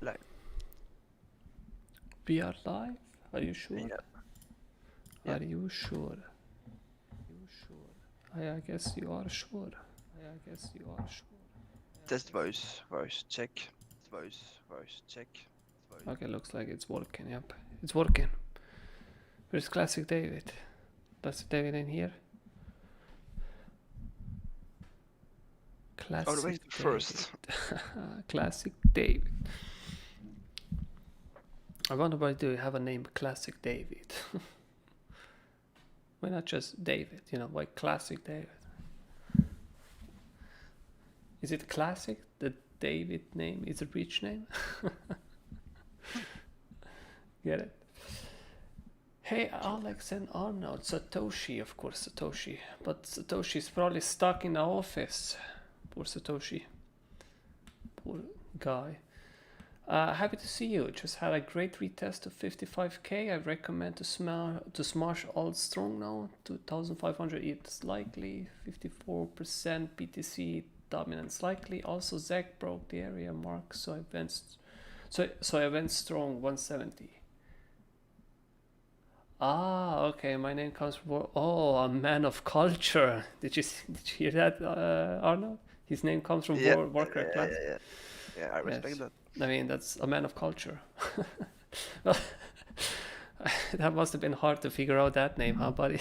Live. We are live? Are you sure? Yeah. Are you sure? I guess you are sure. Test voice check. Voice check. Okay, looks like it's working. Yep, it's working. Where's Classic David? Classic David in here? Classic Always the first. Classic David. I wonder why do you have a name Classic David? Why not just David? You know, why Classic David? Is it classic? The David name is a rich name? Get it? Hey, Alex and Arnaud. Satoshi, of course, Satoshi. But Satoshi's probably stuck in the office. Poor Satoshi. Poor guy. Happy to see you. Just had a great retest of 55k. I recommend to smash ALTS strong now. 2500 it's likely. 54% BTC dominant slightly. Also Zach broke the area mark, so I went strong 170. Ah, okay. My name comes from a man of culture. Did you hear that, Arnaud? His name comes from Warcraft class. Yeah, I respect that. I mean, that's a man of culture. Well, that must have been hard to figure out that name, huh, buddy?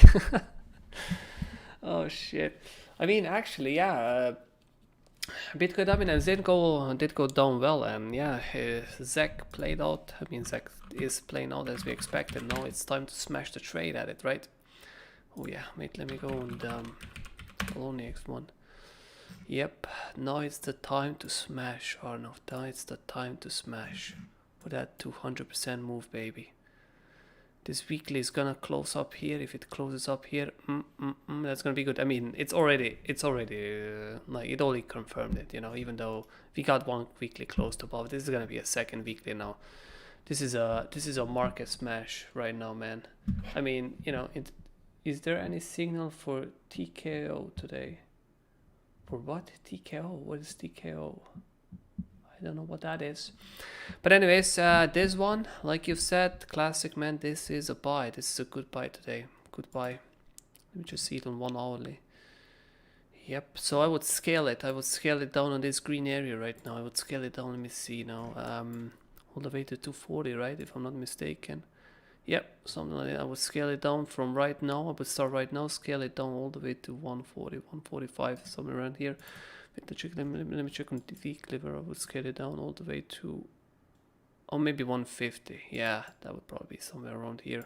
Oh shit. I mean, actually, yeah. Bitcoin dominance did go down well, and yeah, Zach played out. I mean, Zach is playing out as we expected. Now it's time to smash the trade at it, right? Oh yeah, wait, let me go and follow next one. Yep, now it's the time to smash, Arnaud. Now it's the time to smash for that 200% move, baby. This weekly is gonna close up here. If it closes up here, that's gonna be good. I mean, it's already like it already confirmed it, you know. Even though we got one weekly closed above, this is gonna be a second weekly now. This is a market smash right now, man. I mean, you know, is there any signal for TKO today? For what? TKO? What is TKO? I don't know what that is. But anyways, this one, like you've said, classic, man, this is a buy. This is a good buy today. Good buy. Let me just see it on 1 hourly. Yep, so I would scale it. I would scale it down on this green area right now. I would scale it down. Let me see now. All the way to 240, right? If I'm not mistaken. Yep, something like that. I would scale it down from right now. I would start right now, scale it down all the way to 140, 145, somewhere around here. Let me check on the weekly where I would scale it down all the way to, oh, maybe 150. Yeah, that would probably be somewhere around here.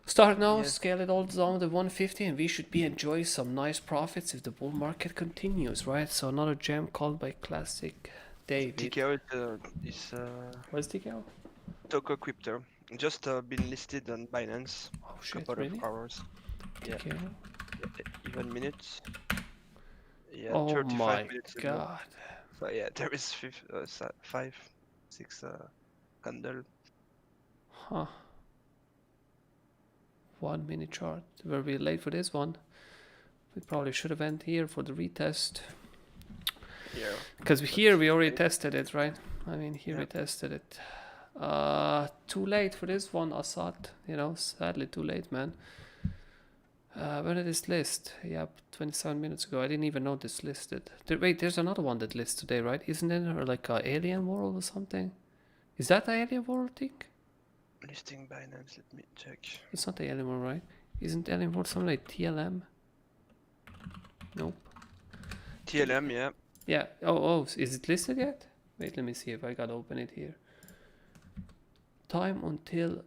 Start now, scale it all down to 150, and we should be enjoying some nice profits if the bull market continues, right? So another gem called by Classic David. TKO is What's TKO? Toko Crypto. Just been listed on Binance. Oh shit, couple really? of hours. TKO? Yeah, even minutes. Yeah, oh 35 my minutes god. ago. So yeah, there is 5, 6 candle. Huh. 1 minute chart. Were we late for this one? We probably should have went here for the retest. Yeah. Because here we already tested it, right? I mean, here we tested it. Too late for this one, Assad. You know, sadly too late, man. When did this list? Yep, 27 minutes ago. I didn't even know this listed. Wait, there's another one that lists today, right? Isn't there like a Alien World or something? Is that the Alien World thing? Listing Binance, let me check. It's not the Alien World, right? Isn't Alien World something like TLM? Nope. TLM, yeah. Yeah. Oh, is it listed yet? Wait, let me see if I gotta open it here. Time until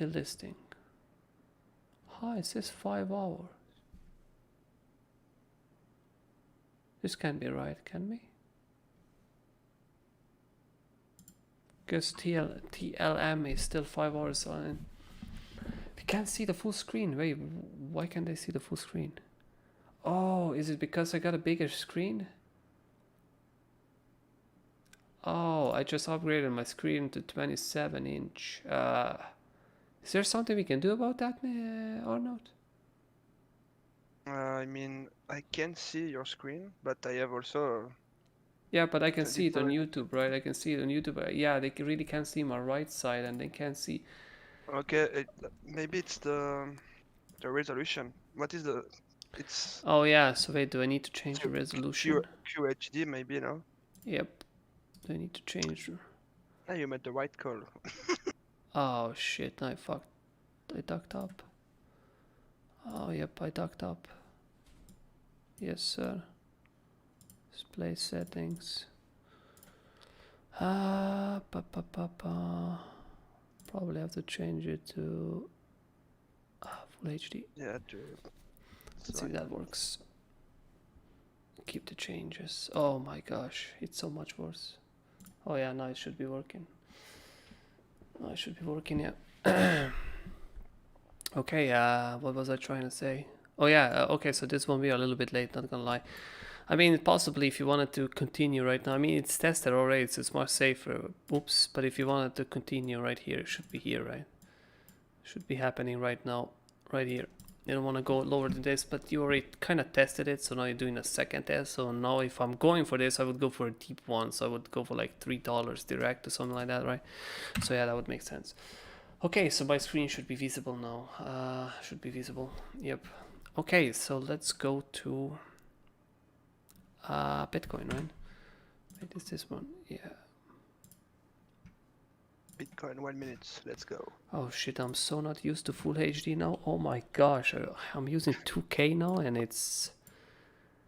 listing. Hi, it says 5 hours. This can't be right, can we? Because TLM is still 5 hours on. We can't see the full screen. Wait, why can't I see the full screen? Oh, is it because I got a bigger screen? Oh, I just upgraded my screen to 27 inch. Is there something we can do about that, Arnaud? I mean, I can see your screen, but I have also Yeah, but I can see it on 27. YouTube, right? I can see it on YouTube. Yeah, they really can't see my right side, and they can't see. Okay, maybe it's the resolution. What is the? It's Oh yeah. So wait, do I need to change the Q, resolution? QHD maybe, no? Yep. Do I need to change? Ah, you made the right call. Oh shit! I fucked. I ducked up. Oh yep, I ducked up. Yes, sir. Display settings. Probably have to change it to full HD. Yeah, Let's see if that works. Keep the changes. Oh my gosh, it's so much worse. Oh yeah, now it should be working. Now it should be working, yeah. Okay, what was I trying to say? Oh yeah, okay, so this won't be a little bit late, not gonna lie. I mean, possibly if you wanted to continue right now, I mean, it's tested already, so it's much safer. Oops, but if you wanted to continue right here, it should be here, right? Should be happening right now, right here. You don't want to go lower than this, but you already kind of tested it, so now you're doing a second test. So now if I'm going for this, I would go for a deep one, so I would go for like $3 direct or something like that, right? So yeah, that would make sense. Okay, so my screen should be visible now. Should be visible, yep. Okay, so let's go to Bitcoin, right? Wait, is this one? Yeah. Bitcoin 1 minute. Let's go. Oh shit, I'm so not used to full HD now. Oh my gosh, I'm using 2K now, and it's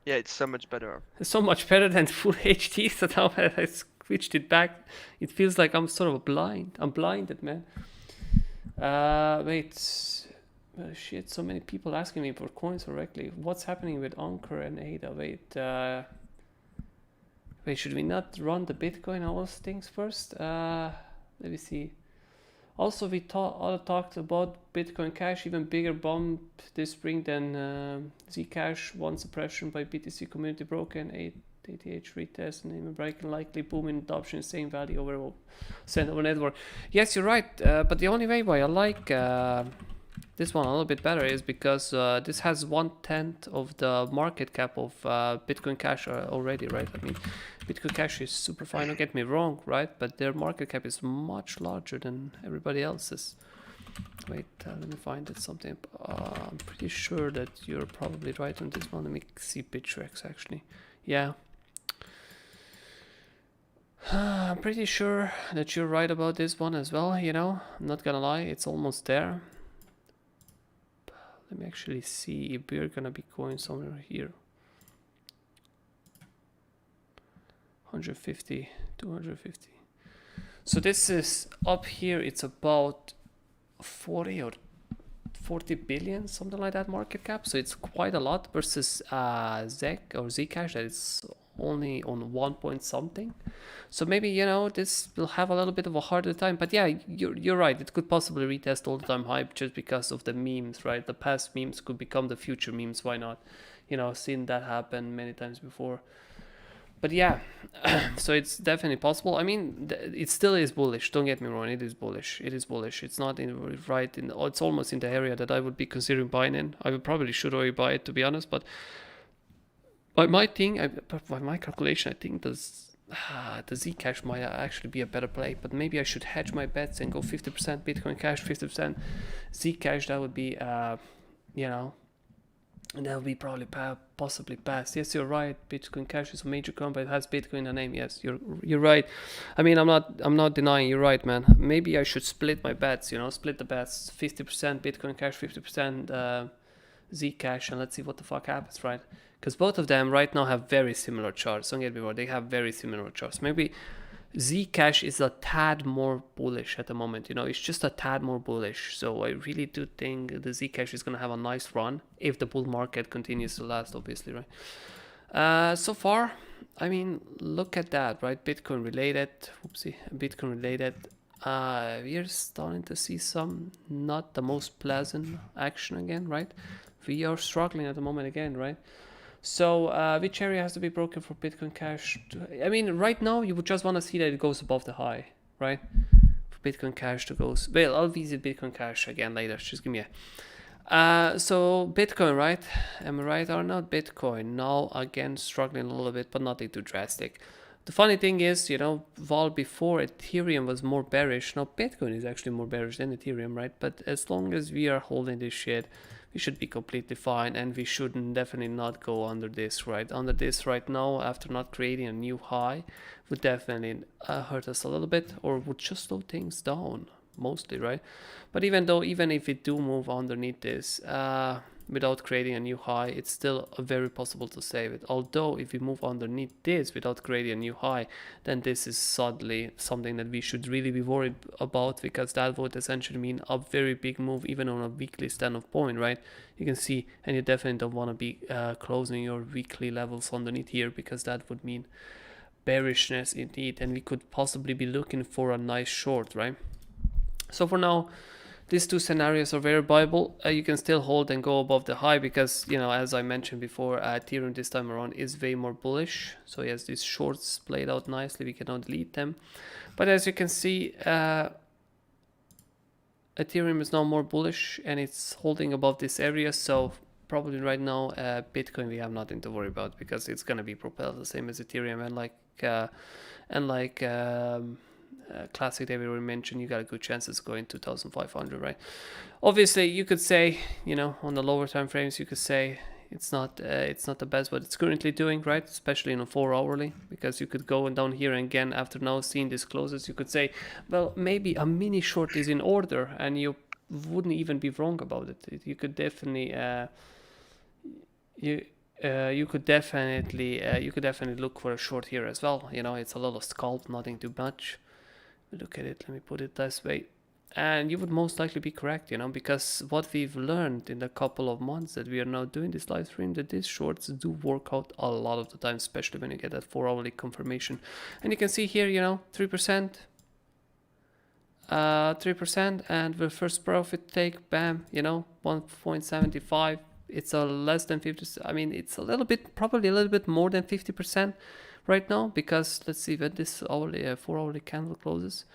Yeah, it's so much better. so much better than full HD. So now I switched it back. It feels like I'm sort of blind. I'm blinded, man. Wait. Shit, so many people asking me for coins directly. What's happening with Anchor and ADA? Wait, should we not run the Bitcoin and all those things first? Let me see. Also, we talked about Bitcoin Cash, even bigger bump this spring than Zcash. One suppression by BTC community broken, 8ATH retest, and even breaking likely boom in adoption, same value over send over network. Yes, you're right. But the only way why I like this one a little bit better is because this has 1/10 of the market cap of Bitcoin Cash already, right? I mean, Bitcoin Cash is super fine, don't get me wrong, right? But their market cap is much larger than everybody else's. Wait, let me find it something. I'm pretty sure that you're probably right on this one. Let me see Bittrex actually. Yeah. I'm pretty sure that you're right about this one as well, you know? I'm not gonna lie, it's almost there. Let me actually see if we're gonna be going somewhere here. 150, 250. So this is up here, it's about 40 or 40 billion, something like that market cap. So it's quite a lot versus ZEC or Zcash that is only on 1 point something. So maybe, you know, this will have a little bit of a harder time. But yeah, you're right. It could possibly retest all-time high just because of the memes, right? The past memes could become the future memes. Why not? You know, seen that happen many times before. But yeah, so it's definitely possible. I mean, it still is bullish. Don't get me wrong. It is bullish. It is bullish. It's not it's almost in the area that I would be considering buying in. I would probably should already buy it, to be honest. But by my calculation, I think the Zcash might actually be a better play. But maybe I should hedge my bets and go 50% Bitcoin Cash, 50% Zcash. That would be, you know. And that will be probably possibly passed. Yes, you're right. Bitcoin Cash is a major coin, but it has Bitcoin in the name. Yes, you're right. I mean, I'm not denying you're right, man. Maybe I should split my bets. You know, split the bets. 50% Bitcoin Cash, 50% Zcash, and let's see what the fuck happens, right? Because both of them right now have very similar charts. Don't get me wrong. They have very similar charts. Maybe Zcash is a tad more bullish at the moment, you know, it's just a tad more bullish. So I really do think the Zcash is going to have a nice run if the bull market continues to last, obviously, right? So far, I mean, look at that, right? Bitcoin related, we're starting to see some not the most pleasant action again, right? We are struggling at the moment again, right? So which area has to be broken for Bitcoin Cash? I mean, right now you would just want to see that it goes above the high, right? For Bitcoin Cash to go. Well, I'll visit Bitcoin Cash again later. Just give me a. So Bitcoin, right? Am I right or not? Bitcoin now again struggling a little bit, but nothing too drastic. The funny thing is, you know, while before Ethereum was more bearish, now Bitcoin is actually more bearish than Ethereum, right? But as long as we are holding this shit, we should be completely fine, and we shouldn't definitely not go under this, right? Under this right now, after not creating a new high, would definitely hurt us a little bit, or would just slow things down, mostly, right? But even if we do move underneath this, without creating a new high, it's still very possible to save it. Although if we move underneath this without creating a new high, then this is suddenly something that we should really be worried about, because that would essentially mean a very big move even on a weekly standoff point, right? You can see, and you definitely don't want to be closing your weekly levels underneath here, because that would mean bearishness indeed, and we could possibly be looking for a nice short, right? So for now, these two scenarios are very viable. You can still hold and go above the high, because, you know, as I mentioned before, Ethereum this time around is way more bullish. So yes, these shorts played out nicely. We cannot delete them. But as you can see, Ethereum is now more bullish, and it's holding above this area. So probably right now, Bitcoin, we have nothing to worry about, because it's going to be propelled the same as Ethereum. And like classic David we mentioned, you got a good chances going 2,500, right? Obviously, you could say, you know, on the lower time frames, you could say it's not the best what it's currently doing, right? Especially in a 4 hourly, because you could go down here and again after now seeing this closes, you could say, well, maybe a mini short is in order, and you wouldn't even be wrong about it. You could definitely you could definitely look for a short here as well. You know, it's a little scalp, nothing too much. Look at it, let me put it this way, and you would most likely be correct, you know, because what we've learned in the couple of months that we are now doing this live stream, that these shorts do work out a lot of the time, especially when you get that 4 hourly confirmation. And you can see here, you know, 3%, and the first profit take, bam, you know, 1.75. It's a less than 50. I mean, it's a little bit, probably a little bit more than 50% right now, because let's see when this hourly 4 hourly candle closes.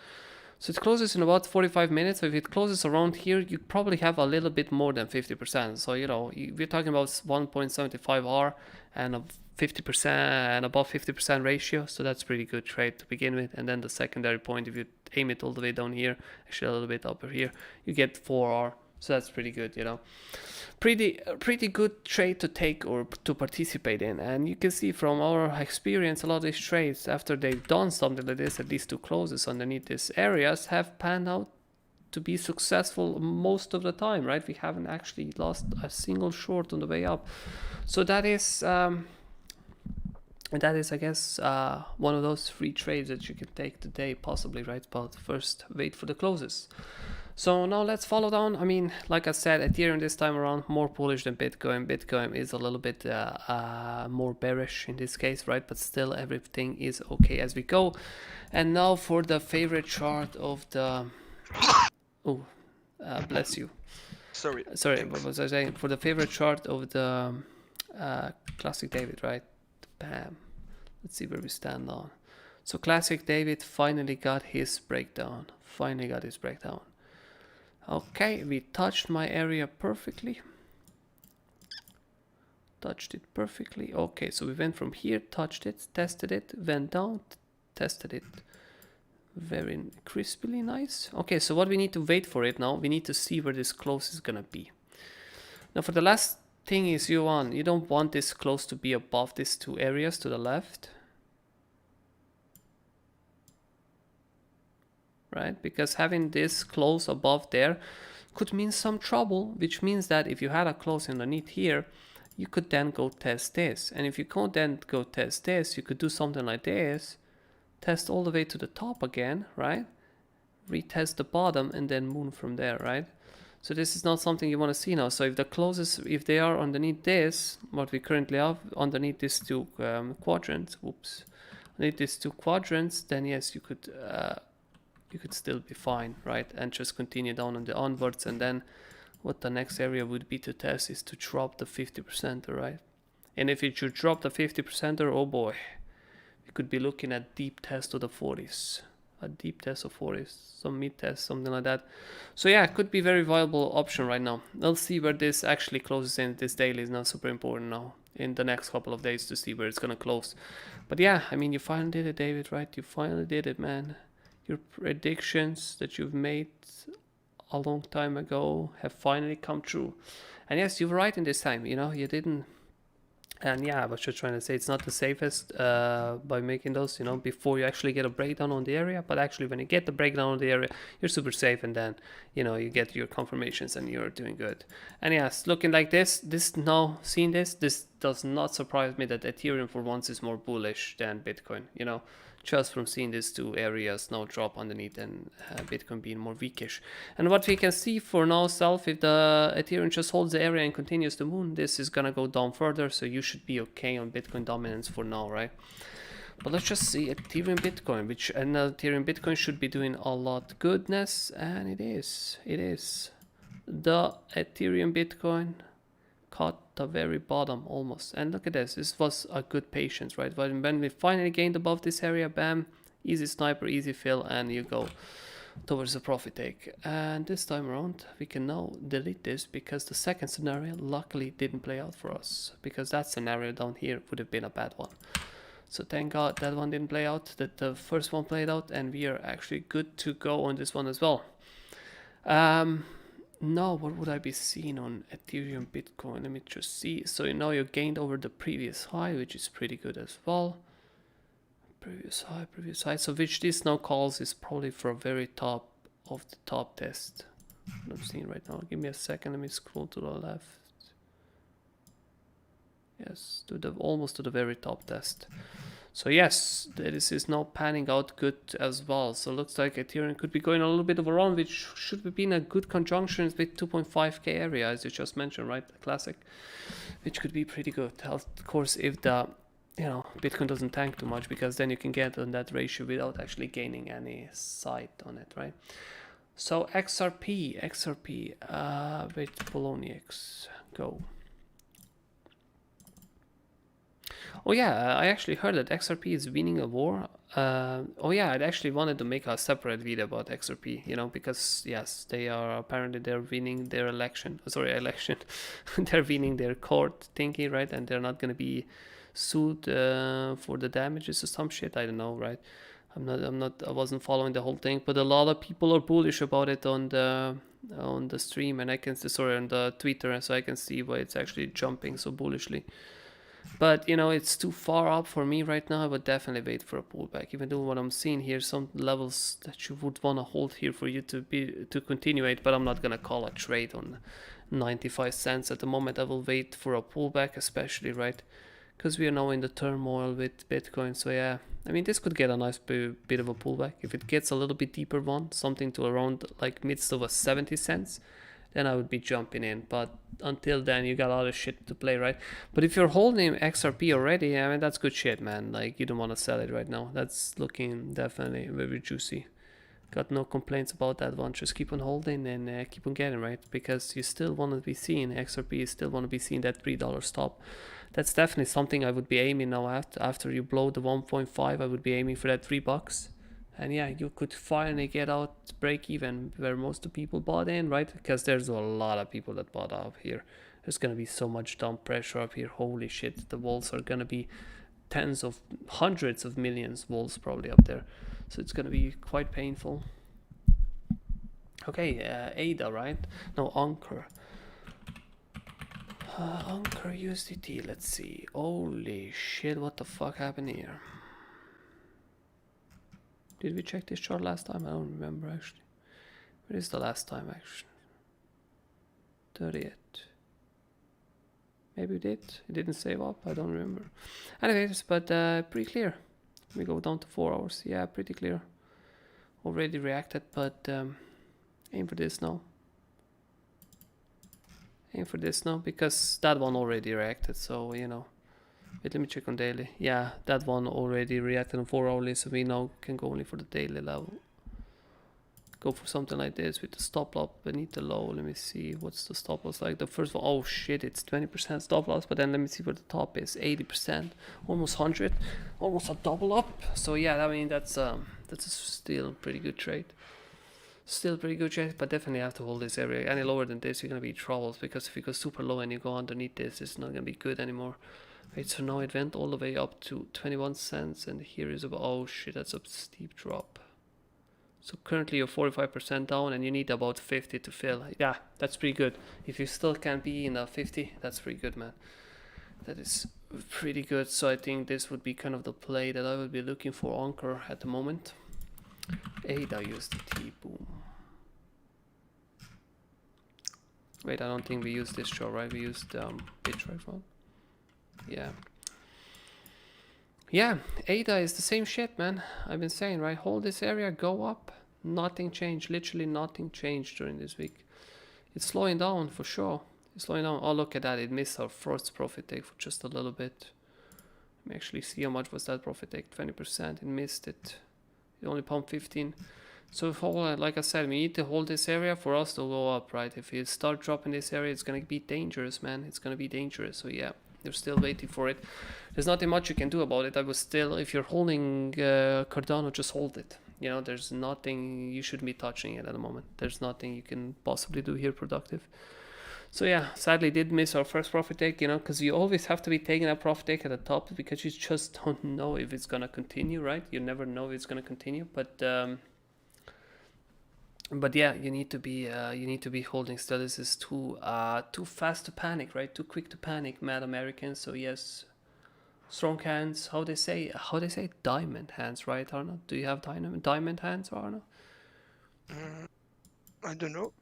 So it closes in about 45 minutes. So if it closes around here, you probably have a little bit more than 50%. So, you know, we're talking about 1.75 R and a 50% and above 50% ratio. So that's pretty good trade to begin with. And then the secondary point, if you aim it all the way down here, actually a little bit up here, you get 4 R. So that's pretty good, you know. Pretty good trade to take or to participate in. And you can see from our experience, a lot of these trades, after they've done something like this, at least two closes underneath these areas, have panned out to be successful most of the time, right? We haven't actually lost a single short on the way up. So that is I guess, one of those free trades that you can take today, possibly, right? But first, wait for the closes. So now let's follow down. I mean, like I said, Ethereum this time around more bullish than Bitcoin. Bitcoin is a little bit more bearish in this case, right? But still, everything is okay as we go. And now for the favorite chart of the... Oh, bless you. Sorry, what was I saying? For the favorite chart of the Classic David, right? Bam. Let's see where we stand now. So Classic David finally got his breakdown. Okay, we touched my area perfectly. Touched it perfectly. Okay, so we went from here, touched it, tested it, went down, tested it. Very crispily nice. Okay, so what we need to wait for it now, we need to see where this close is gonna be. Now for the last thing is you don't want this close to be above these two areas to the left. Right, because having this close above there could mean some trouble, which means that if you had a close underneath here, you could then go test this. And if you can't then go test this, you could do something like this, test all the way to the top again, right? Retest the bottom and then move from there, right? So this is not something you want to see now. So if the closes, if they are underneath this, what we currently have underneath these two quadrants, underneath these two quadrants, then yes, you could still be fine, right? And just continue down on the onwards. And then what the next area would be to test is to drop the 50%, right? And if it should drop the 50%, oh boy, we could be looking at deep test of the 40s. A deep test of 40s, some mid test, something like that. So yeah, it could be very viable option right now. Let's see where this actually closes in. This daily is now super important now. in the next couple of days to see where it's gonna close. But yeah, I mean, you finally did it, David, right? You finally did it, man. Your predictions that you've made a long time ago have finally come true. And yes, you were right in this time, you know, you didn't. And yeah, I was just trying to say it's not the safest by making those, you know, before you actually get a breakdown on the area. But actually, when you get the breakdown on the area, you're super safe, and then, you know, you get your confirmations and you're doing good. And yes, looking like this now, seeing this does not surprise me that Ethereum for once is more bullish than Bitcoin, you know, just from seeing these two areas now drop underneath and Bitcoin being more weakish. And what we can see for now self, if the Ethereum just holds the area and continues to move, this is gonna go down further, so you should be okay on Bitcoin dominance for now, right? But let's just see Ethereum Bitcoin, which Ethereum Bitcoin should be doing a lot goodness, and it is. The Ethereum Bitcoin caught the very bottom almost, and look at this was a good patience, right? But when we finally gained above this area, bam, easy sniper, easy fill, and you go towards the profit take. And this time around we can now delete this because the second scenario luckily didn't play out for us, because that scenario down here would have been a bad one. So thank God that one didn't play out, that the first one played out, and we are actually good to go on this one as well. Now, what would I be seeing on Ethereum Bitcoin? Let me just see. So you know you gained over the previous high, which is pretty good as well. Previous high. So which this now calls is probably for a very top of the top test. What I'm seeing right now. Give me a second. Let me scroll to the left. Yes, to the almost to the very top test. So yes, this is now panning out good as well. So looks like Ethereum could be going a little bit of a run, which should be in a good conjunction with 2.5k area, as you just mentioned, right? The classic, which could be pretty good. Of course, if the, you know, Bitcoin doesn't tank too much, because then you can get on that ratio without actually gaining any sight on it, right? So XRP, wait, Poloniex, go. Oh yeah, I actually heard that XRP is winning a war. Oh yeah, I actually wanted to make a separate video about XRP, you know, because yes, they're winning their election. They're winning their court thingy, right? And they're not gonna be sued for the damages or some shit. I don't know, right? I wasn't following the whole thing, but a lot of people are bullish about it on the stream, and I can see, sorry, on the Twitter, so I can see why it's actually jumping so bullishly. But you know, it's too far up for me right now. I would definitely wait for a pullback, even though what I'm seeing here, some levels that you would want to hold here for you to continue it. But I'm not gonna call a trade on 95 cents at the moment. I will wait for a pullback, especially, right, because we are now in the turmoil with Bitcoin. So yeah, I mean, this could get a nice bit of a pullback if it gets a little bit deeper one, something to around like midst of a 70 cents. Then I would be jumping in. But until then, you got a lot of shit to play, right? But if you're holding XRP already, I mean, that's good shit, man. Like, you don't want to sell it right now. That's looking definitely very juicy. Got no complaints about that one. Just keep on holding and keep on getting, right? Because you still want to be seeing XRP. You still want to be seeing that $3 stop. That's definitely something I would be aiming now after you blow the 1.5. I would be aiming for that $3. And yeah, you could finally get out break even where most of the people bought in, right? Because there's a lot of people that bought up here. There's gonna be so much dump pressure up here. Holy shit, the walls are gonna be tens of hundreds of millions walls probably up there. So it's gonna be quite painful. Okay, ADA, right? No, Anchor. Anchor USDT, let's see. Holy shit, what the fuck happened here? Did we check this chart last time? I don't remember actually. Where is the last time actually? 30th. Maybe we did. It didn't save up. I don't remember. Anyways, but pretty clear. We go down to 4 hours. Yeah, pretty clear. Already reacted, but aim for this now. Aim for this now because that one already reacted. So you know. Wait, let me check on daily. Yeah, that one already reacted on 4 hourly, so we now can go only for the daily level. Go for something like this with the stop loss beneath the low. Let me see what's the stop loss like. The first one, oh shit, it's 20% stop loss, but then let me see where the top is. 80%, almost 100, almost a double up. So yeah, I mean that's still a pretty good trade. Still pretty good shape, but definitely have to hold this area. Any lower than this, you're gonna be in trouble, because if you go super low and you go underneath this, it's not gonna be good anymore. Right, so now it went all the way up to 21 cents, and here is about, oh shit, that's a steep drop. So currently you're 45% down, and you need about 50 to fill. Yeah, that's pretty good. If you still can be in a 50, that's pretty good, man. That is pretty good. So I think this would be kind of the play that I would be looking for anchor at the moment. ADA USDT, boom. Wait, I don't think we used this chart, right? We used Bitrate one. Yeah. Yeah, ADA is the same shit, man. I've been saying, right? Hold this area, go up. Nothing changed. Literally nothing changed during this week. It's slowing down for sure. It's slowing down. Oh, look at that. It missed our first profit take for just a little bit. Let me actually see how much was that profit take. 20%. It missed it. It only pumped 15. So if all, like I said, we need to hold this area for us to go up, right? If you start dropping this area, it's going to be dangerous, man. It's going to be dangerous. So yeah, they're still waiting for it. There's nothing much you can do about it. I was still, if you're holding Cardano, just hold it. You know, there's nothing, you shouldn't be touching it at the moment. There's nothing you can possibly do here productive. So yeah, sadly did miss our first profit take, you know, because you always have to be taking a profit take at the top, because you just don't know if it's going to continue, right? You never know if it's going to continue, but yeah, you need to be holding still. This is too fast to panic, right? Too quick to panic, mad Americans. So yes, strong hands. How they say diamond hands, right, Arnaud? Do you have diamond hands, Arnaud? I don't know.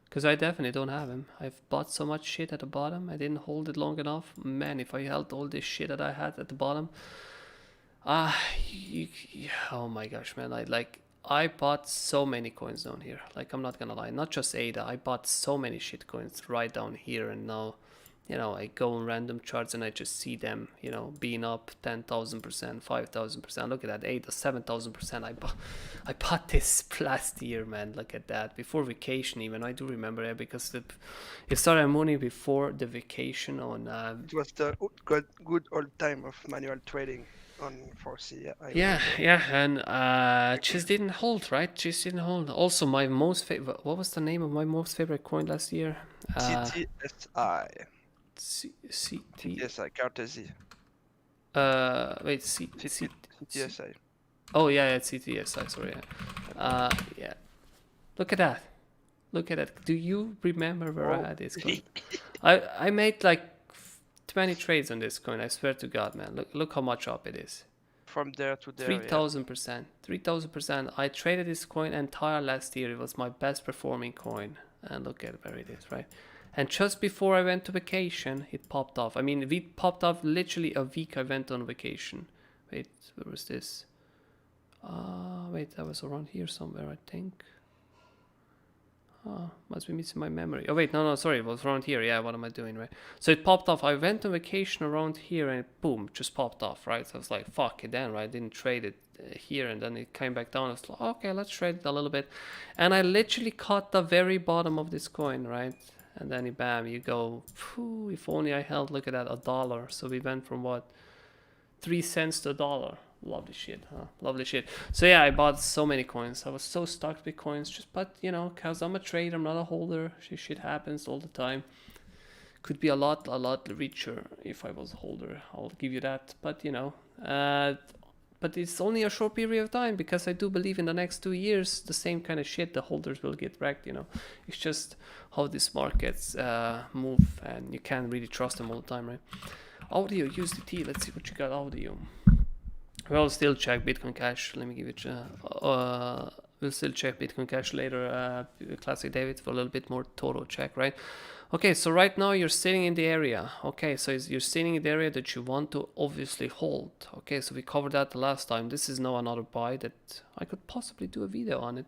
Because I definitely don't have him. I've bought so much shit at the bottom. I didn't hold it long enough. Man, if I held all this shit that I had at the bottom, oh my gosh, man! I bought so many coins down here. Like, I'm not gonna lie, not just ADA. I bought so many shit coins right down here, and now, you know, I go on random charts and I just see them, you know, being up 10,000%, 5,000%. Look at that, ADA 7,000%. I bought this last year, man. Look at that, before vacation even. I do remember it, because it started money before the vacation on. It was the good old time of manual trading on 4C. Yeah, and just didn't hold, right? Just didn't hold. Also, my most favorite. What was the name of my most favorite coin last year? CTSI. CTSI. Cartesi. Wait, CTSI. Oh yeah, it's CTSI. Sorry. Yeah. Look at that. Look at that. Do you remember where I had this coin? I made like 20 trades on this coin. I swear to God, man. Look how much up it is. From there to there. 3,000%. 3,000%. I traded this coin entire last year. It was my best performing coin. And look at where it is, right? And just before I went to vacation, it popped off. I mean, it popped off literally a week I went on vacation. Wait, where was this? Wait, that was around here somewhere, I think. Must be missing my memory. Oh wait, no, sorry, it was around here. Yeah, what am I doing, right? So it popped off. I went on vacation around here, and boom, just popped off, right? So I was like, fuck it then, right? I didn't trade it here, and then it came back down. I was like, okay, let's trade it a little bit. And I literally caught the very bottom of this coin, right? And then bam, you go, phew, if only I held, look at that, $1. So we went from what, 3 cents to $1. Lovely shit, huh? Lovely shit. So yeah, I bought so many coins. I was so stuck with coins, but you know, cause I'm a trader, I'm not a holder. Shit happens all the time. Could be a lot richer if I was a holder. I'll give you that. But you know, but it's only a short period of time, because I do believe in the next 2 years, the same kind of shit, the holders will get wrecked, you know. It's just how these markets move, and you can't really trust them all the time, right? Audio, USDT, let's see what you got, audio. We'll still check Bitcoin Cash. Let me give it. We'll still check Bitcoin Cash later. Classic David for a little bit more total check, right? Okay, so right now you're sitting in the area. Okay, so you're sitting in the area that you want to obviously hold. Okay, so we covered that the last time. This is now another buy that I could possibly do a video on it.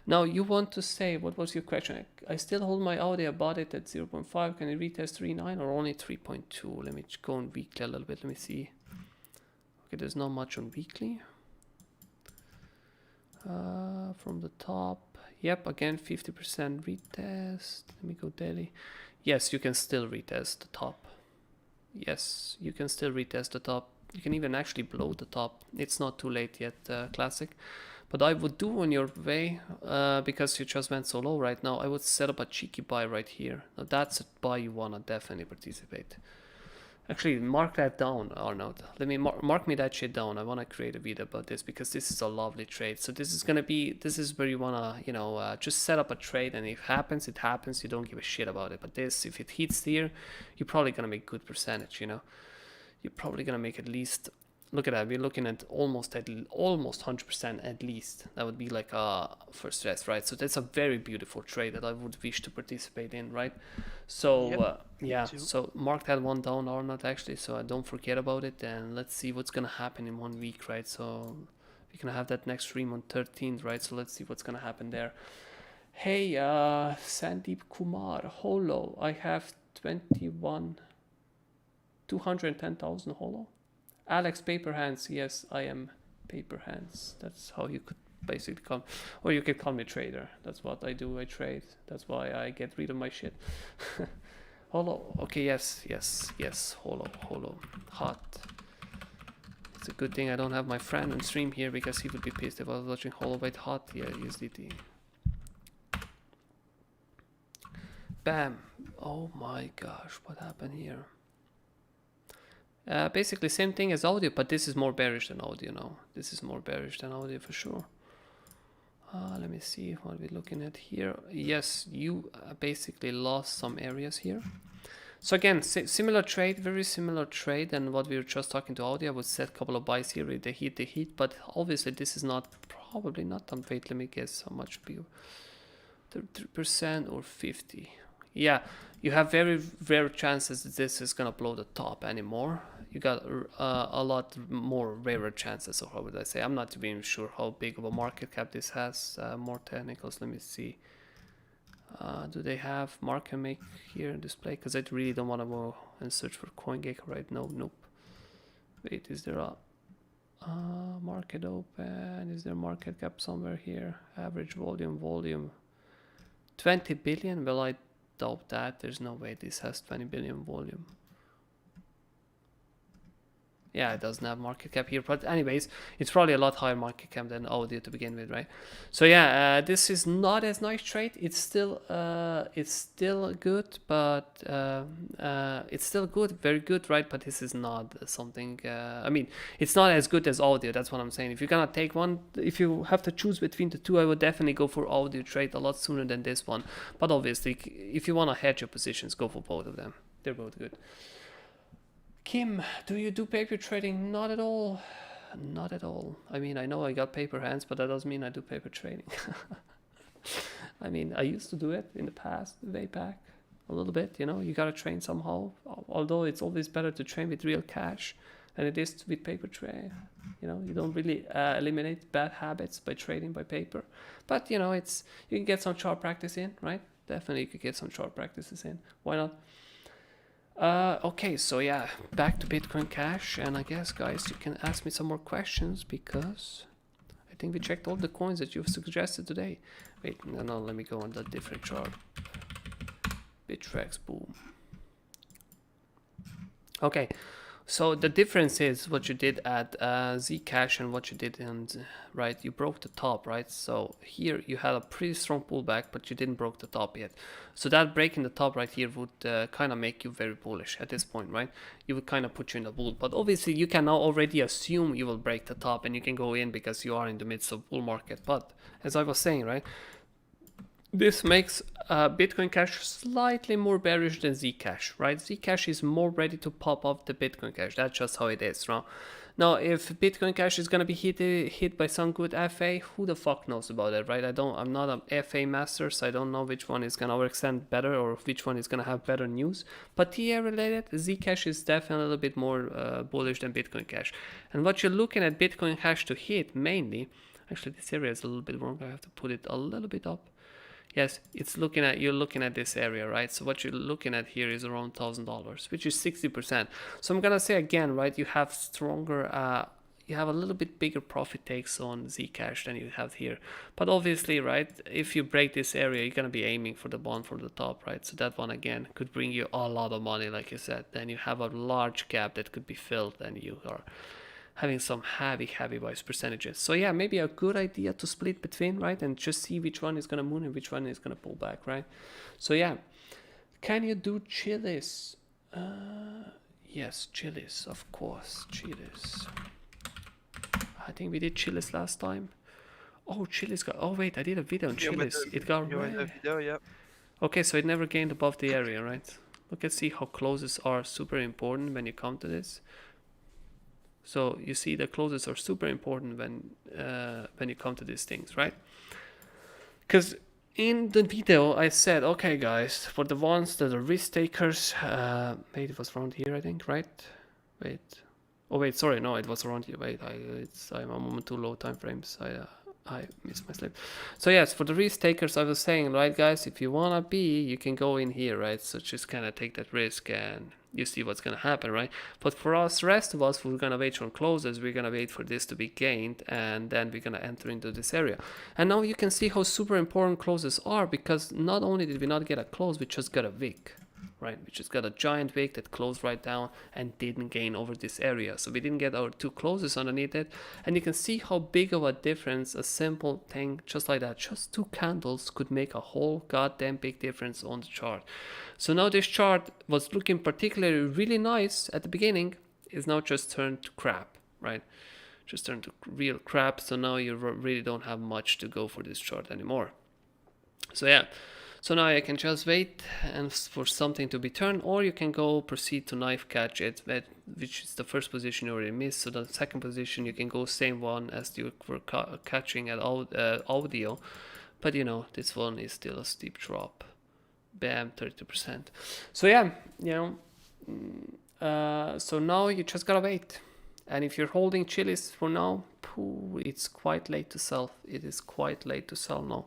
Now you want to say, what was your question? I still hold my audio. I bought it at 0.5. Can it retest 3.9 or only 3.2? Let me go on weekly a little bit. Let me see. Okay, there's not much on weekly. From the top, yep, again 50% retest. Let me go daily. Yes, you can still retest the top. Yes, you can still retest the top. You can even actually blow the top. It's not too late yet, classic. But I would do on your way, because you just went so low right now, I would set up a cheeky buy right here. Now that's a buy you wanna definitely participate. Actually, mark that down, Arnaud. Let me mark me that shit down. I want to create a video about this because this is a lovely trade. So this is where you want to, you know, just set up a trade, and if it happens, it happens. You don't give a shit about it. But this, if it hits here, you're probably going to make good percentage, you know. You're probably going to make at least, look at that, we're looking at almost 100% at least. That would be like a first stress, right? So that's a very beautiful trade that I would wish to participate in, right? So Yep, yeah, so mark that one down, or not actually, so I don't forget about it. And let's see what's gonna happen in 1 week, right? So we're gonna have that next stream on 13th, right? So let's see what's gonna happen there. Hey, Sandeep Kumar, holo, I have 210,000 holo. Alex Paper Hands, yes, I am Paper Hands. That's how you could basically call, or you could call me trader. That's what I do, I trade. That's why I get rid of my shit. Holo, okay, yes, holo, hot. It's a good thing I don't have my friend on stream here, because he would be pissed if I was watching holo wait hot. Yeah, USDT. Bam. Oh my gosh, what happened here? Basically same thing as audio, but this is more bearish than audio now. This is more bearish than audio for sure. Let me see what we're looking at here. Yes, you basically lost some areas here. So again, similar trade, very similar trade than what we were just talking to audio. I would set a couple of buys here with the heat, but obviously this is not, probably not, wait, let me guess how much, 33% or 50. Yeah, you have very rare chances that this is gonna blow the top anymore. You got a lot more rarer chances, or how would I say? I'm not even sure how big of a market cap this has. More technicals, let me see. Do they have market make here in display? Because I really don't want to go and search for CoinGecko right now. Nope. Wait, is there a market open? Is there market cap somewhere here? Average volume. 20 billion? Well, I doubt that. There's no way this has 20 billion volume. Yeah, it doesn't have market cap here, but anyways, it's probably a lot higher market cap than audio to begin with, right? So yeah, this is not as nice trade. It's still good, but it's still good, very good, right? But this is not something. I mean, it's not as good as audio. That's what I'm saying. If you're gonna take one, if you have to choose between the two, I would definitely go for audio trade a lot sooner than this one. But obviously, if you wanna hedge your positions, go for both of them. They're both good. Kim, do you do paper trading? Not at all. Not at all. I mean, I know I got paper hands, but that doesn't mean I do paper trading. I mean, I used to do it in the past, way back, a little bit, you know, you gotta train somehow. Although it's always better to train with real cash than it is with paper trade. You know, you don't really eliminate bad habits by trading by paper. But, you know, you can get some chart practice in, right? Definitely you could get some chart practices in. Why not? Okay, so yeah, back to Bitcoin Cash, and I guess, guys, you can ask me some more questions, because I think we checked all the coins that you've suggested today. Wait, no, let me go on the different chart. Bittrex, boom. Okay, so the difference is what you did at Zcash and what you did in, right? You broke the top, right? So here you had a pretty strong pullback, but you didn't broke the top yet. So that breaking the top right here would kind of make you very bullish at this point, right? You would kind of put you in the bull, but obviously you can now already assume you will break the top and you can go in because you are in the midst of bull market. But as I was saying, right? This makes Bitcoin Cash slightly more bearish than Zcash, right? Zcash is more ready to pop off the Bitcoin Cash. That's just how it is, right? Now, if Bitcoin Cash is gonna be hit by some good FA, who the fuck knows about it, right? I'm not an FA master, so I don't know which one is gonna overextend better or which one is gonna have better news. But TA related, Zcash is definitely a little bit more bullish than Bitcoin Cash. And what you're looking at Bitcoin Cash to hit mainly, actually this area is a little bit wrong. I have to put it a little bit up. Yes, you're looking at this area, right? So what you're looking at here is around $1,000, which is 60%. So I'm gonna say again, right? You have you have a little bit bigger profit takes on Zcash than you have here. But obviously, right? If you break this area, you're gonna be aiming for the bond for the top, right? So that one again could bring you a lot of money, like you said. Then you have a large gap that could be filled, and you are having some heavy buys percentages. So yeah, maybe a good idea to split between, right? And just see which one is gonna moon and which one is gonna pull back, right? So yeah, can you do chilies? Yes, chilies, of course, chilies. I think we did chilies last time. Oh, chilies got. Oh wait, I did a video on chilies. It got in the video, yeah. Okay, so it never gained above the area, right? Look and see how closes are super important when you come to this. So you see the closes are super important when you come to these things, right? Because in the video I said, okay guys, for the ones that are risk takers, wait, it was around here I think, right? Wait, oh wait, sorry, no, it was around here. Wait, I'm a moment too low time frames. I missed my slip. So yes, for the risk takers, I was saying, right guys, if you wanna be, you can go in here, right? So just kind of take that risk and you see what's gonna happen, right? But for us, rest of us, we're gonna wait for closes. We're gonna wait for this to be gained, and then we're gonna enter into this area. And now you can see how super important closes are, because not only did we not get a close, we just got a wick. Right, we just got a giant wick that closed right down and didn't gain over this area. So we didn't get our two closes underneath it. And you can see how big of a difference a simple thing just like that, just two candles, could make a whole goddamn big difference on the chart. So now this chart was looking particularly really nice at the beginning, is now just turned to crap, right? Just turned to real crap. So now you really don't have much to go for this chart anymore. So yeah. So now I can just wait and for something to be turned, or you can go proceed to knife catch it, which is the first position you already missed. So the second position you can go same one as you were catching at audio, but you know, this one is still a steep drop. Bam, 32%. So yeah, you know, so now you just gotta wait. And if you're holding chilies for now, it's quite late to sell. It is quite late to sell now.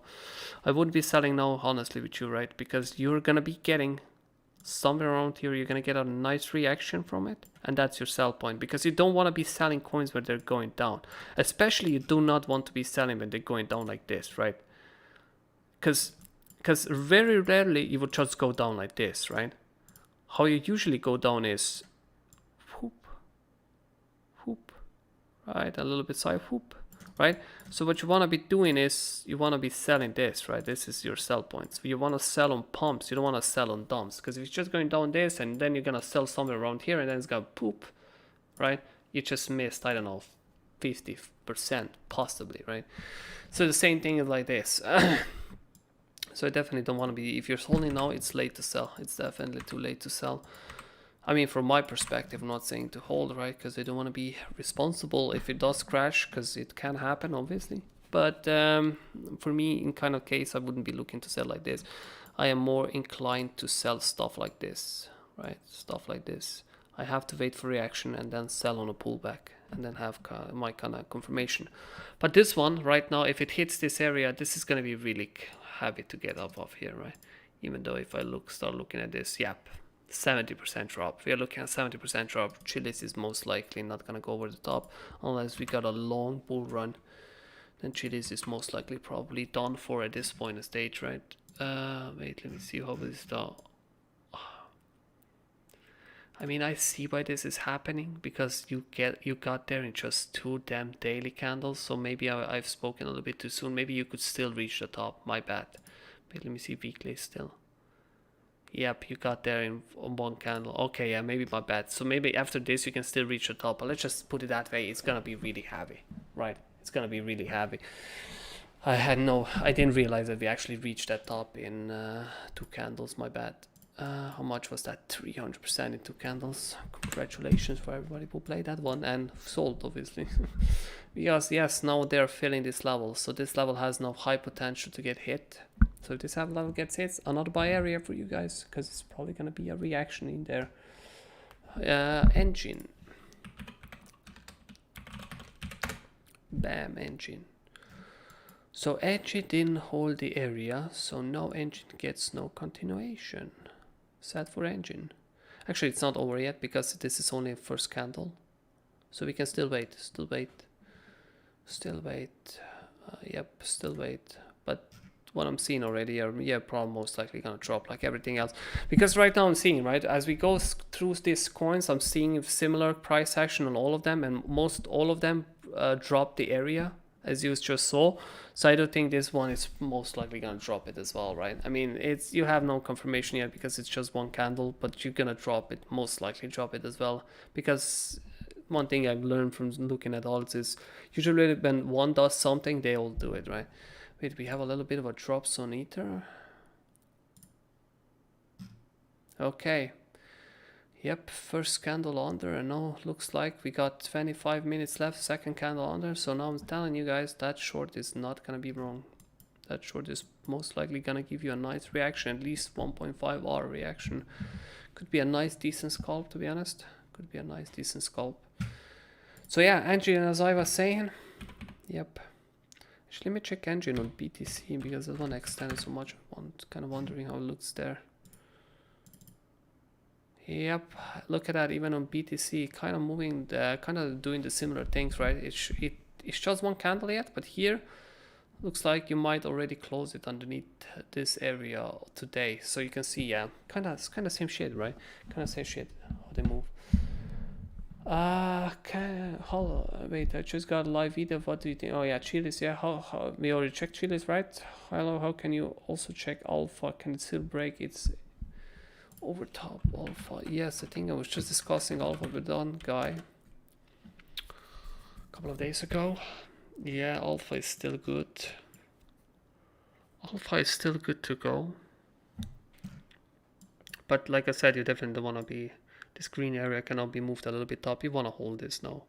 I wouldn't be selling now, honestly, with you, right? Because you're gonna be getting somewhere around here. You're gonna get a nice reaction from it, and that's your sell point. Because you don't want to be selling coins where they're going down. Especially, you do not want to be selling when they're going down like this, right? Because very rarely you would just go down like this, right? How you usually go down is right, a little bit side whoop, right? So what you want to be doing is you want to be selling this, right? This is your sell points. You want to sell on pumps, you don't want to sell on dumps, because if you're just going down this and then you're gonna sell somewhere around here and then it's gonna poop, right? You just missed, I don't know, 50% possibly, right? So the same thing is like this. So I definitely don't want to be, if you're holding now, it's late to sell. It's definitely too late to sell. I mean, from my perspective, I'm not saying to hold, right? Because I don't want to be responsible if it does crash, because it can happen, obviously. But for me, in kind of case, I wouldn't be looking to sell like this. I am more inclined to sell stuff like this, right? Stuff like this. I have to wait for reaction and then sell on a pullback and then have my kind of confirmation. But this one, right now, if it hits this area, this is going to be really heavy to get up of here, right? Even though if I start looking at this, yep. 70% drop. We are looking at 70% drop. Chili's is most likely not gonna go over the top unless we got a long bull run. Then Chili's is most likely probably done for at this point in stage, right? Wait, let me see how this done. I mean, I see why this is happening, because you got there in just 2 damn daily candles. So maybe I've spoken a little bit too soon. Maybe you could still reach the top. My bad. Wait, let me see weekly still. Yep, you got there on 1 candle. Okay, yeah, maybe my bad. So maybe after this you can still reach the top. But let's just put it that way. It's gonna be really heavy, right? It's gonna be really heavy. I didn't realize that we actually reached that top in 2 candles. My bad. How much was that? 300% in 2 candles. Congratulations for everybody who played that one and sold, obviously. Because yes, now they're filling this level. So this level has no high potential to get hit. So if this level gets hit, another buy area for you guys, because it's probably going to be a reaction in there. Engine. Bam, engine. So engine didn't hold the area, so now engine gets no continuation. Sad for engine. Actually, it's not over yet, because this is only first candle. So we can still wait, Still wait. Yep, still wait. But what I'm seeing already, yeah, probably most likely gonna drop like everything else. Because right now I'm seeing, right, as we go through these coins, I'm seeing similar price action on all of them, and most all of them drop the area, as you just saw. So I do think this one is most likely gonna drop it as well, right? I mean, it's, you have no confirmation yet because it's just one candle, but you're gonna drop it, most likely drop it as well. Because one thing I've learned from looking at ALTS is usually when one does something, they all do it, right? Wait, we have a little bit of a drops on Ether. Okay. Yep, first candle under, and now looks like we got 25 minutes left, second candle under. So now I'm telling you guys, that short is not gonna be wrong. That short is most likely gonna give you a nice reaction, at least 1.5 hour reaction. Could be a nice decent scalp, to be honest. Could be a nice decent scalp. So yeah, engine, as I was saying, yep. Actually, let me check engine on BTC because I don't want to extend it so much. I'm kind of wondering how it looks there. Yep, look at that. Even on BTC, kind of moving, kind of doing the similar things, right? It shows one candle yet, but here looks like you might already close it underneath this area today. So you can see, yeah, kind of same shit, right? Kind of same shit how they move. Wait, I just got a live video. What do you think? Oh yeah, Chilis, yeah, how we already checked Chilis, right? Hello, how can you also check Alpha? Can it still break its over top Alpha? Yes, I think I was just discussing Alpha with one guy a couple of days ago. Yeah, Alpha is still good. Alpha is still good to go. But like I said, you definitely don't want to be, this green area cannot be moved a little bit up. You want to hold this now.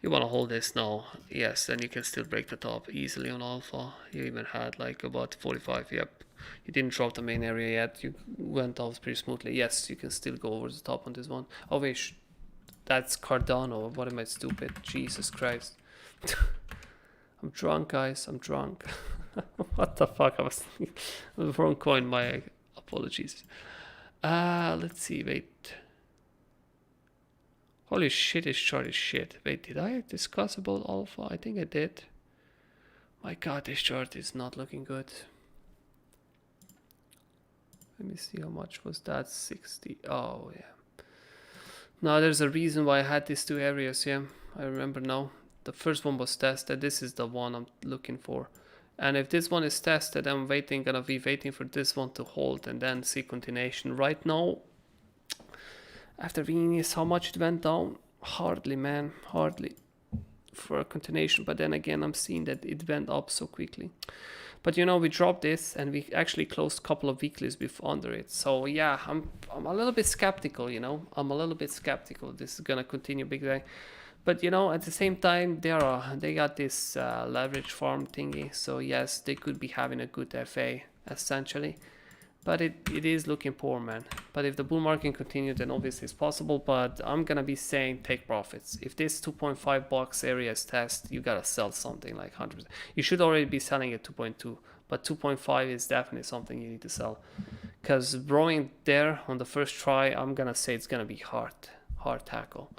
You want to hold this now. Yes, then you can still break the top easily on Alpha. You even had like about 45. Yep. You didn't drop the main area yet. You went off pretty smoothly. Yes, you can still go over the top on this one. Oh wait, that's Cardano. What am I, stupid? Jesus Christ. I'm drunk, guys. I'm drunk. What the fuck? I was the wrong coin. My apologies. Let's see. Wait. Holy shit, this chart is shit. Wait, did I discuss about Alpha? I think I did. My god, this chart is not looking good. Let me see, how much was that? 60. Oh, yeah. Now, there's a reason why I had these two areas, yeah. I remember now. The first one was tested. This is the one I'm looking for. And if this one is tested, I'm gonna be waiting for this one to hold and then see continuation. Right now, after reading this, how much it went down? Hardly, man, hardly for a continuation. But then again, I'm seeing that it went up so quickly. But you know, we dropped this and we actually closed a couple of weeklies under it. So yeah, I'm a little bit skeptical, you know. I'm a little bit skeptical this is gonna continue big day. But you know, at the same time, they got this leverage farm thingy. So yes, they could be having a good FA essentially. But it is looking poor, man. But if the bull market continues, then obviously it's possible. But I'm gonna be saying take profits. If this 2.5 box area is test, you gotta sell something like 100%. You should already be selling at 2.2, but 2.5 is definitely something you need to sell. Because growing there on the first try, I'm gonna say it's gonna be hard tackle.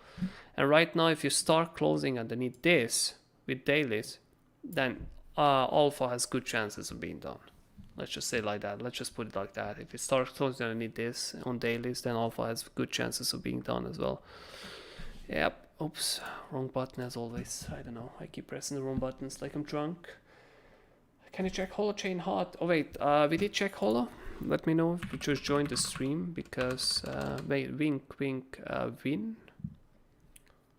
And right now, if you start closing underneath this with dailies, then Alpha has good chances of being done. Let's just say it like that. Let's just put it like that. If it starts closing underneath this on dailies, then Alpha has good chances of being done as well. Yep. Oops. Wrong button as always. I don't know. I keep pressing the wrong buttons like I'm drunk. Can you check Holochain hot? Oh wait, we did check Holo. Let me know if you just joined the stream because wait, wink, win.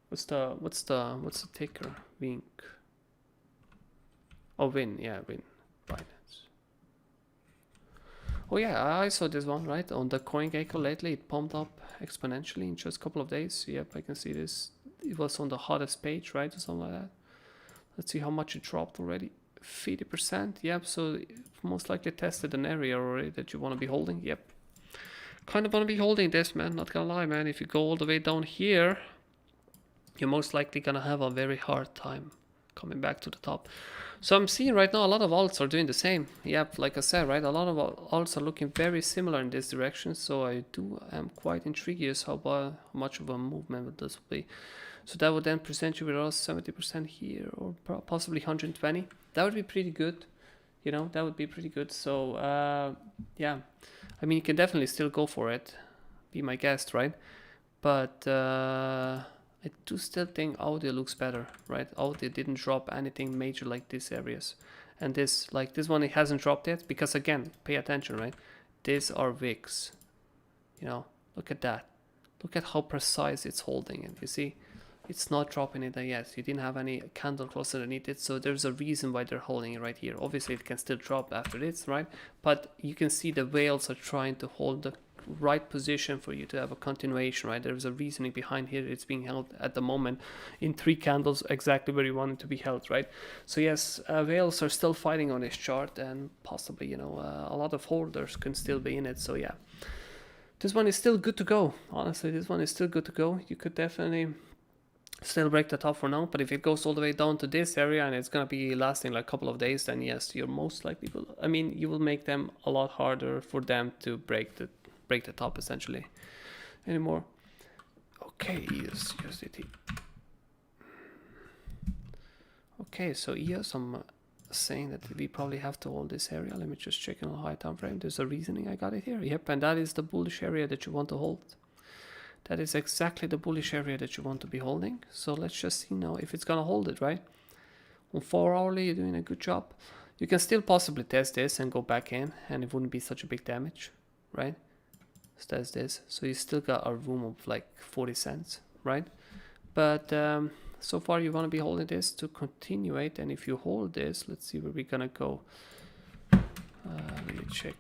What's the ticker? Wink. Oh, win. Yeah, win. Binance. Oh yeah, I saw this one, right? On the CoinGecko lately, it pumped up exponentially in just a couple of days. Yep, I can see this. It was on the hottest page, right? Or something like that. Let's see how much it dropped already. 50%. Yep, so most likely tested an area already that you want to be holding. Yep. Kind of want to be holding this, man. Not gonna lie, man. If you go all the way down here, you're most likely gonna have a very hard time coming back to the top. So I'm seeing right now a lot of alts are doing the same. Yep, like I said, right, a lot of alts are looking very similar in this direction. So I am quite intrigued how much of a movement this will be. So that would then present you with us 70% here or possibly 120. That would be pretty good. You know, that would be pretty good. So yeah, I mean, you can definitely still go for it. Be my guest, right? But I do still think audio looks better, right? Audio didn't drop anything major like these areas. And this, like this one, it hasn't dropped yet because again, pay attention, right? These are wicks. You know, look at that. Look at how precise it's holding it. You see, it's not dropping it yet. You didn't have any candle cross underneath it, so there's a reason why they're holding it right here. Obviously, it can still drop after this, right? But you can see the whales are trying to hold the right position for you to have a continuation, right? There's a reasoning behind here. It's being held at the moment in 3 candles exactly where you want it to be held, right? So yes, whales are still fighting on this chart, and possibly, you know, a lot of holders can still be in it. So yeah, this one is still good to go. Honestly, this one is still good to go. You could definitely still break the top for now, but if it goes all the way down to this area and it's gonna be lasting like a couple of days, then yes, you're most likely will, I mean, you will make them a lot harder for them to break the top essentially anymore. Okay, EOS USDT. Okay, so EOS, I'm saying that we probably have to hold this area. Let me just check in on high time frame. There's a reasoning, I got it here. Yep, and that is the bullish area that you want to hold. That is exactly the bullish area that you want to be holding. So let's just see now if it's gonna hold it, right? On 4 hourly, you're doing a good job. You can still possibly test this and go back in, and it wouldn't be such a big damage, right? So that's this. So you still got a room of like 40 cents, right? But so far you want to be holding this to continue it, and if you hold this, let's see where we're gonna go. Let me check.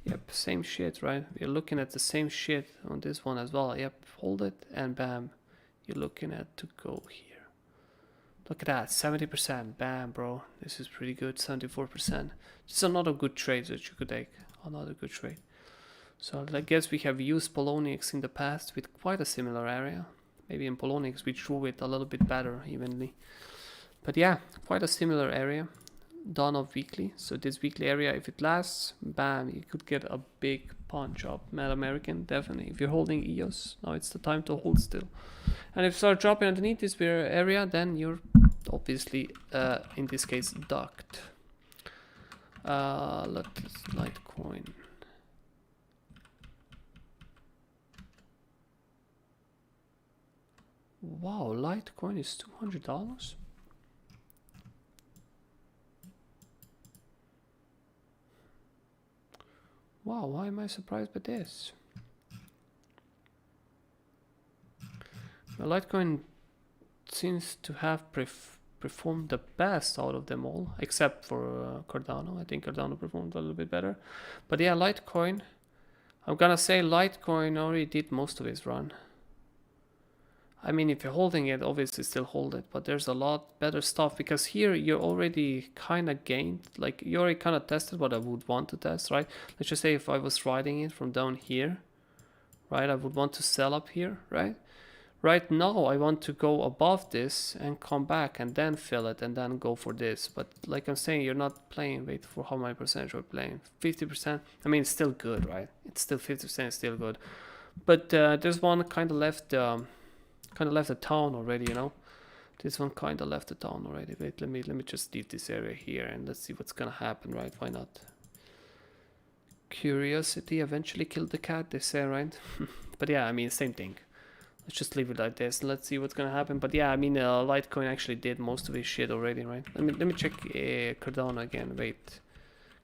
Yep, same shit, right? We're looking at the same shit on this one as well. Yep, hold it, and bam, you're looking at to go here. Look at that, 70%. Bam, bro. This is pretty good. 74%. It's another good trade that you could take. Another good trade. So I guess we have used Polonix in the past with quite a similar area. Maybe in Polonix we drew it a little bit better evenly. But yeah, quite a similar area. Done of weekly. So this weekly area, if it lasts, bam, you could get a big punch up. Mad American, definitely. If you're holding EOS, now it's the time to hold still. And if you start dropping underneath this area, then you're obviously, in this case, ducked. Let's Litecoin. Wow, Litecoin is $200. Wow, why am I surprised by this? Well, Litecoin seems to have performed the best out of them all, except for Cardano. I think Cardano performed a little bit better. But yeah, Litecoin, I'm gonna say Litecoin already did most of its run. I mean, if you're holding it, obviously still hold it, but there's a lot better stuff, because here you're already kind of gained, like you already kind of tested what I would want to test, right? Let's just say if I was riding it from down here, right, I would want to sell up here, right? Right now I want to go above this and come back and then fill it and then go for this. But like I'm saying, you're not playing, wait for how many percentage we're playing, 50%. I mean, it's still good, right? It's still 50%, it's still good. But there's one kind of left the town already, you know. This one kind of left the town already. Wait, let me just leave this area here and let's see what's gonna happen, right? Why not? Curiosity eventually killed the cat, they say, right? But yeah, I mean, same thing. Let's just leave it like this. Let's see what's gonna happen. But yeah, I mean, Litecoin actually did most of his shit already, right? Let me check Cardano again. Wait,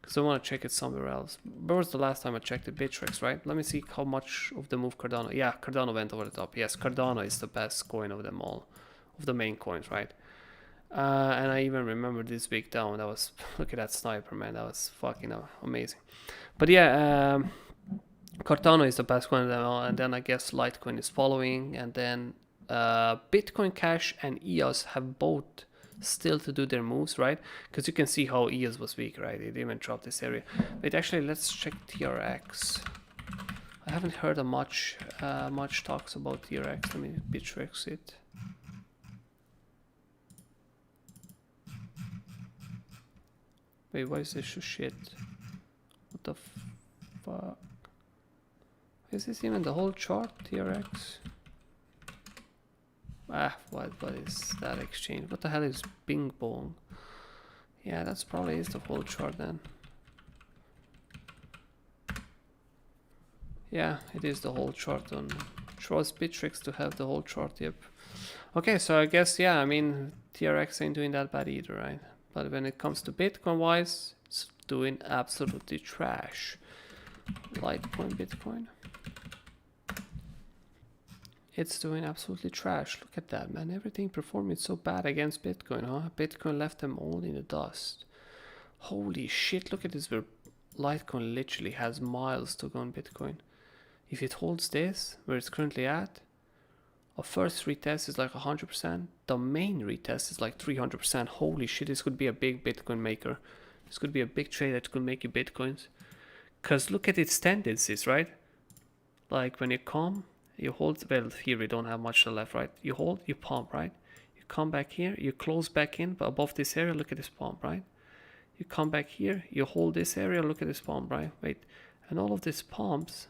because I want to check it somewhere else. Where was the last time I checked it? Bittrex, right? Let me see how much of the move Cardano. Yeah, Cardano went over the top. Yes, Cardano is the best coin of them all, of the main coins, right? And I even remember this week down. That was, look at that sniper, man. That was fucking amazing. But yeah, Cardano is the best one of them all, and then I guess Litecoin is following, and then Bitcoin Cash and EOS have both still to do their moves, right? Because you can see how EOS was weak, right? It even dropped this area. Wait, actually, let's check TRX. I haven't heard much talks about TRX. Let me Bittrex it. Wait, why is this shit? What the fuck? Is this even the whole chart, TRX? What is that exchange? What the hell is Bing Bong? Yeah, that's probably is the whole chart then. Yeah, it is the whole chart on Trust Bittrex to have the whole chart, yep. Okay, so I guess, yeah, I mean, TRX ain't doing that bad either, right? But when it comes to Bitcoin wise, it's doing absolutely trash. Litecoin, Bitcoin. It's doing absolutely trash. Look at that, man. Everything performing so bad against Bitcoin, huh? Bitcoin left them all in the dust. Holy shit, look at this where Litecoin literally has miles to go on Bitcoin. If it holds this, where it's currently at, a first retest is like 100%. The main retest is like 300%. Holy shit, this could be a big Bitcoin maker. This could be a big trade that could make you Bitcoins. Because look at its tendencies, right? Like when you come, you hold, well, here we don't have much left, right? You hold, you pump, right? You come back here, you close back in, but above this area, look at this pump, right? You come back here, you hold this area, look at this pump, right? Wait, and all of these pumps,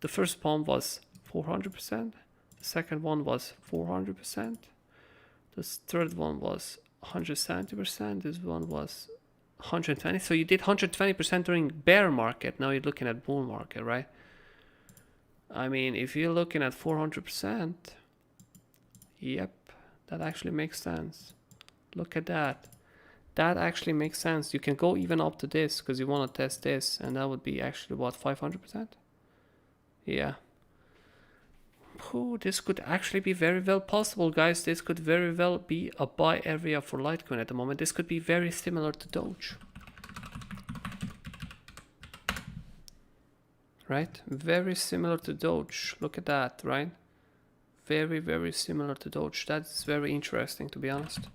the first pump was 400%, the second one was 400%, the third one was 170%, this one was 120. So you did 120% during bear market, now you're looking at bull market, right? I mean, if you're looking at 400%, yep, that actually makes sense. Look at that. That actually makes sense. You can go even up to this because you want to test this, and that would be actually what, 500%? Yeah. Ooh, this could actually be very well possible, guys. This could very well be a buy area for Litecoin at the moment. This could be very similar to Doge. Right? Very similar to Doge. Look at that, right? Very, very similar to Doge. That's very interesting, to be honest.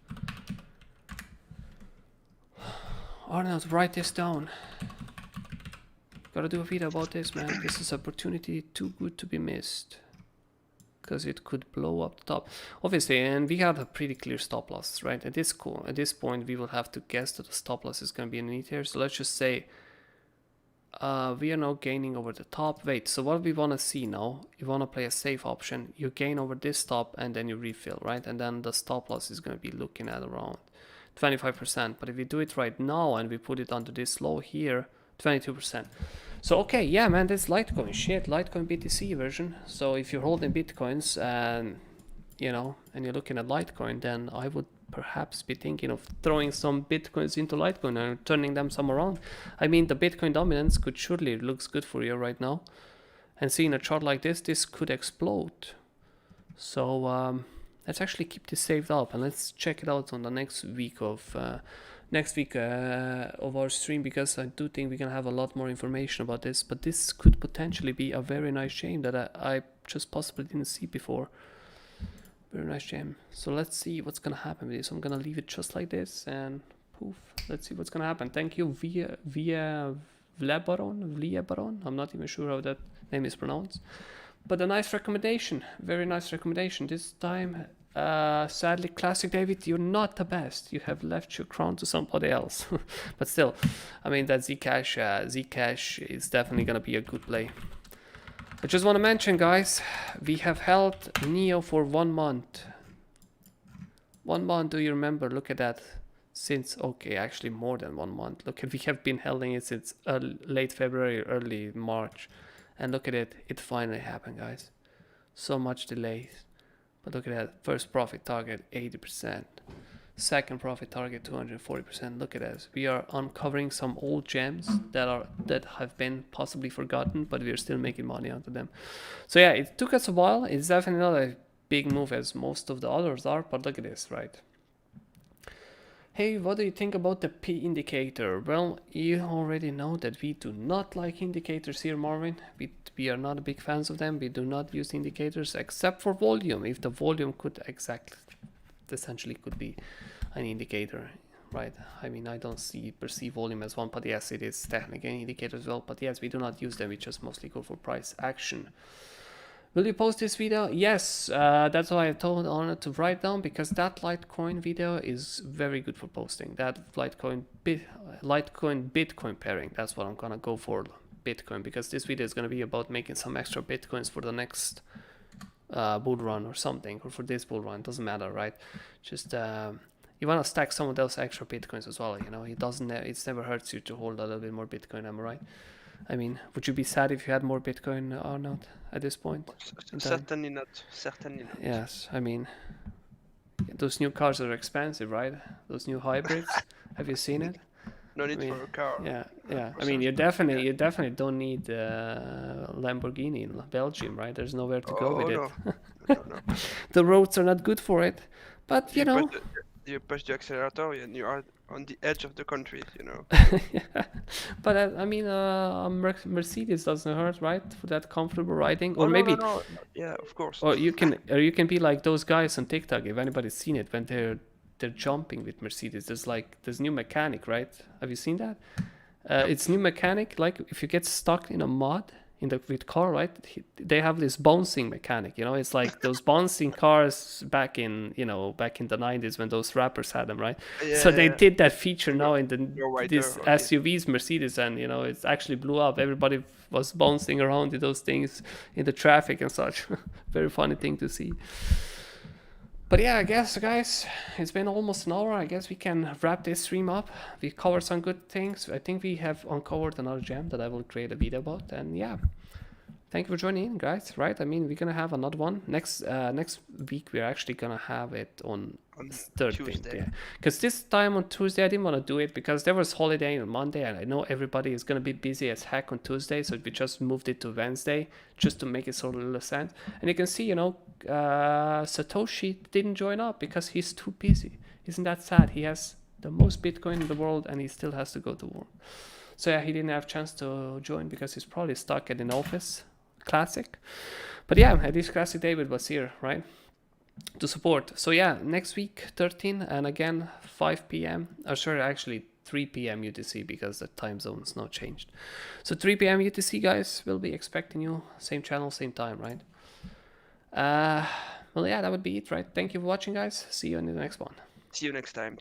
Arnaud, write this down. Gotta do a video about this, man. This is opportunity too good to be missed. Because it could blow up the top. Obviously, and we have a pretty clear stop loss, right? At this point, we will have to guess that the stop loss is going to be in here. So let's just say we are now gaining over the top. Wait, so what we want to see now, you want to play a safe option. You gain over this top and then you refill, right? And then the stop loss is going to be looking at around 25%. But if we do it right now and we put it onto this low here, 22%. So okay, yeah, man, that's Litecoin shit, Litecoin BTC version. So if you're holding Bitcoins and, you know, and you're looking at Litecoin, then I would perhaps be thinking of throwing some Bitcoins into Litecoin and turning them some around. I mean, the Bitcoin dominance could surely looks good for you right now. And seeing a chart like this could explode. So let's actually keep this saved up and let's check it out on the next week of our stream, because I do think we can have a lot more information about this. But this could potentially be a very nice gem that I just possibly didn't see before. Very nice gem. So let's see what's gonna happen with this. I'm gonna leave it just like this and poof. Let's see what's gonna happen. Thank you, Via Vlebaron. I'm not even sure how that name is pronounced. But a nice recommendation. Very nice recommendation. This time, sadly, Classic David, you're not the best. You have left your crown to somebody else. But still, I mean, that Zcash is definitely gonna be a good play. I just want to mention, guys, we have held Neo for 1 month. 1 month, do you remember? Look at that. Since, okay, actually more than 1 month. Look, we have been holding it since late February, early March. And look at it, it finally happened, guys. So much delays. But look at that, first profit target, 80%. Second profit target, 240%. Look at this. We are uncovering some old gems that have been possibly forgotten, but we are still making money out of them. So yeah, it took us a while. It's definitely not a big move as most of the others are, but look at this, right? Hey, what do you think about the P indicator? Well, you already know that we do not like indicators here, Marvin. We are not big fans of them. We do not use indicators except for volume. If the volume could essentially could be an indicator, right? I mean, I don't perceive volume as one, but yes, it is technically an indicator as well. But yes, we do not use them. We just mostly go for price action. Will you post this video? Yes, that's why I told Arnaud to write down, because that Litecoin video is very good for posting. That Litecoin Bitcoin pairing, that's what I'm gonna go for, Bitcoin, because this video is gonna be about making some extra Bitcoins for the next bull run or something, or for this bull run, doesn't matter, right? Just you want to stack some of those extra bitcoins as well. You know, it's never hurts you to hold a little bit more bitcoin. Am I right? I mean, would you be sad if you had more bitcoin or not at this point in time? Certainly not. Certainly not. Yes, I mean, those new cars are expensive, right? Those new hybrids. Have you seen it? No need I mean, for a car. yeah. I 100%. mean, you definitely don't need Lamborghini in Belgium, right? There's nowhere to go with no. it. No. The roads are not good for it, but you know. You push the accelerator and you are on the edge of the country, you know. Yeah. But I mean, Mercedes doesn't hurt, right? For that comfortable riding, or maybe. No. Yeah, of course. Or you can be like those guys on TikTok, if anybody's seen it, when they're jumping with Mercedes. There's new mechanic, right? Have you seen that? It's new mechanic. Like if you get stuck in a mud with car, right? They have this bouncing mechanic. You know, it's like those bouncing cars back in the 90s when those rappers had them, right? Yeah, so they did that feature now in these okay. SUVs, Mercedes, and you know it's actually blew up. Everybody was bouncing around with those things in the traffic and such. Very funny thing to see. But yeah, I guess, guys, it's been almost an hour. I guess we can wrap this stream up. We covered some good things. I think we have uncovered another gem that I will create a video about. And yeah, thank you for joining in, guys. Right? I mean, we're gonna have another one next week. We're actually gonna have it on 13th. Yeah, because this time on Tuesday I didn't want to do it because there was holiday on Monday, and I know everybody is gonna be busy as heck on Tuesday, so we just moved it to Wednesday just to make it sort of a little sense. And you can see, you know, Satoshi didn't join up because he's too busy. Isn't that sad? He has the most Bitcoin in the world and he still has to go to work. So yeah, he didn't have a chance to join because he's probably stuck at an office. Classic. But yeah, at least Classic David was here, right, to support. So yeah, next week 13, and again 5 p.m. or sorry, actually 3 p.m. UTC because the time zone's not changed. So 3 p.m. UTC, guys, we'll be expecting you. Same channel, same time, right? Well, yeah, that would be it, right? Thank you for watching, guys. See you in the next one. See you next time.